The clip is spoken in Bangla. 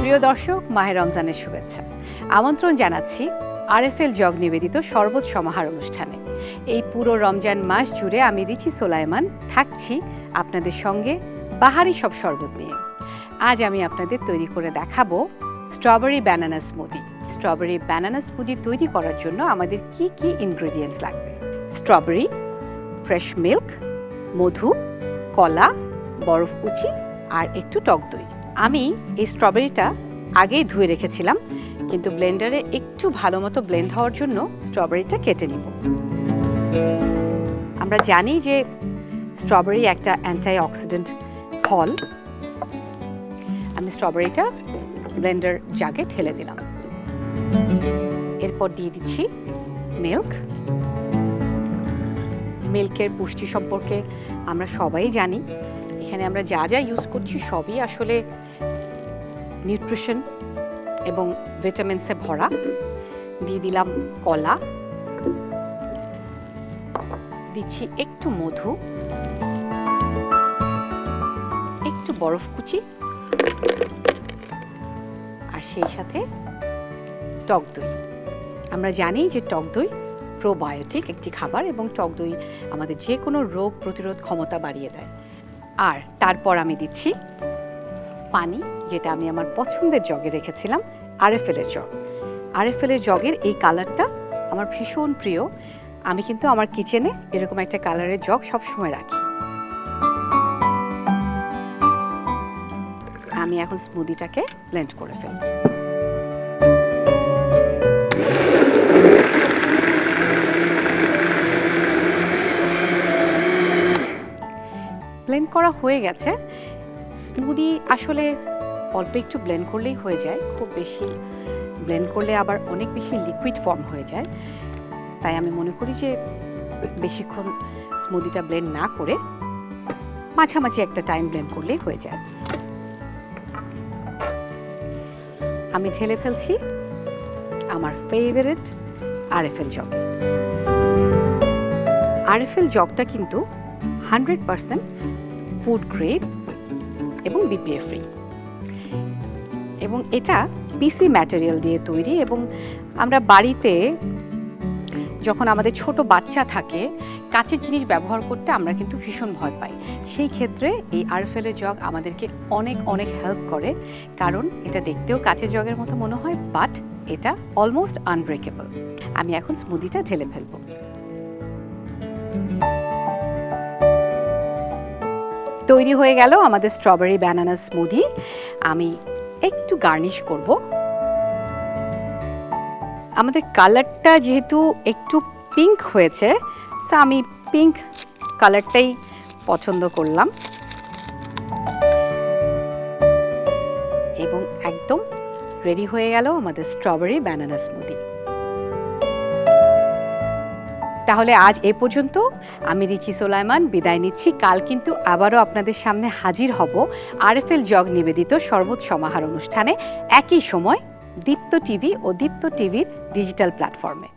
প্রিয় দর্শক, মাহে রমজানের শুভেচ্ছা। আমন্ত্রণ জানাচ্ছি আরএফএল জগ নিবেদিত শরবত সমাহার অনুষ্ঠানে। এই পুরো রমজান মাস জুড়ে আমি রিচি সোলাইমান থাকছি আপনাদের সঙ্গে বাহারি সব শরবত নিয়ে। আজ আমি আপনাদের তৈরি করে দেখাবো strawberry banana smoothie. Strawberry banana smoothie তৈরি করার জন্য আমাদের কি কি ইনগ্রেডিয়েন্টস লাগবে: স্ট্রবেরি, ফ্রেশ মিল্ক, মধু, কলা, বরফ কুচি আর একটু টক দই। আমি এই স্ট্রবেরিটা আগেই ধুয়ে রেখেছিলাম, কিন্তু ব্লেন্ডারে একটু ভালো মতো ব্লেন্ড হওয়ার জন্য স্ট্রবেরিটা কেটে নিব। আমরা জানি যে স্ট্রবেরি একটা অ্যান্টি অক্সিডেন্ট ফল। আমি স্ট্রবেরিটা ব্লেন্ডার জাগে ঢেলে দিলাম। এরপর দিয়ে দিচ্ছি মিল্ক। মিল্কের পুষ্টি সম্পর্কে আমরা সবাই জানি। এখানে আমরা যা যা ইউজ করছি সবই আসলে নিউট্রিশন এবং ভিটামিনসে ভরা। দিয়ে দিলাম কলা, দিচ্ছি একটু মধু, একটু বরফ কুচি আর সেই সাথে টক দই। আমরা জানি যে টক দই প্রোবায়োটিক একটি খাবার এবং টক দই আমাদের যে কোনো রোগ প্রতিরোধ ক্ষমতা বাড়িয়ে দেয়। আর তারপর আমি দিচ্ছি পানি, যেটা আমি আমার পছন্দের জগে রেখেছিলাম, আরএফএলের জগ। আরএফএলের জগের এই কালারটা আমার ভীষণ প্রিয়। আমি কিন্তু আমার কিচেনে এরকম একটা কালারের জগ সবসময় রাখি। আমি এখন স্মুদিটাকে ব্লেন্ড করে ফেলব। ব্লেন্ড করা হয়ে গেছে। স্মুদি আসলে অল্প একটু ব্লেন্ড করলেই হয়ে যায়, খুব বেশি ব্লেন্ড করলে আবার অনেক বেশি লিকুইড ফর্ম হয়ে যায়। তাই আমি মনে করি যে বেশিক্ষণ স্মুদিটা ব্লেন্ড না করে মাঝামাঝি একটা টাইম ব্লেন্ড করলেই হয়ে যায়। আমি ঢেলে ফেলছি আমার ফেভারিট আরএফএল জগ। আরএফএল জগটা কিন্তু 100% ফুড গ্রেড এবং বিপিএ ফ্রি, এবং এটা পিসি ম্যাটেরিয়াল দিয়ে তৈরি। এবং আমরা বাড়িতে যখন আমাদের ছোট বাচ্চা থাকে, কাঁচের জিনিস ব্যবহার করতে আমরা কিন্তু ভীষণ ভয় পাই। সেই ক্ষেত্রে এই আরএফএলের জগ আমাদেরকে অনেক অনেক হেল্প করে, কারণ এটা দেখতেও কাঁচের জগের মতো মনে হয়, বাট এটা অলমোস্ট আনব্রেকেবল। আমি এখন স্মুদিটা ঢেলে ফেলবো। তৈরি হয়ে গেল আমাদের স্ট্রবেরি ব্যানানা স্মুদি। আমি একটু গার্নিশ করব। আমাদের কালারটা যেহেতু একটু পিঙ্ক হয়েছে, সো আমি পিঙ্ক কালারটাই পছন্দ করলাম। এবং একদম রেডি হয়ে গেল আমাদের স্ট্রবেরি ব্যানানা স্মুদি। তাহলে আজ এ পর্যন্ত। আমি রিচি সোলাইমান বিদায় নিচ্ছি। কাল কিন্তু আবারও আপনাদের সামনে হাজির হব আরএফএল জগ নিবেদিত শরবত সমাহার অনুষ্ঠানে, একই সময় দীপ্ত টিভি ও দীপ্ত টিভির ডিজিটাল প্ল্যাটফর্মে।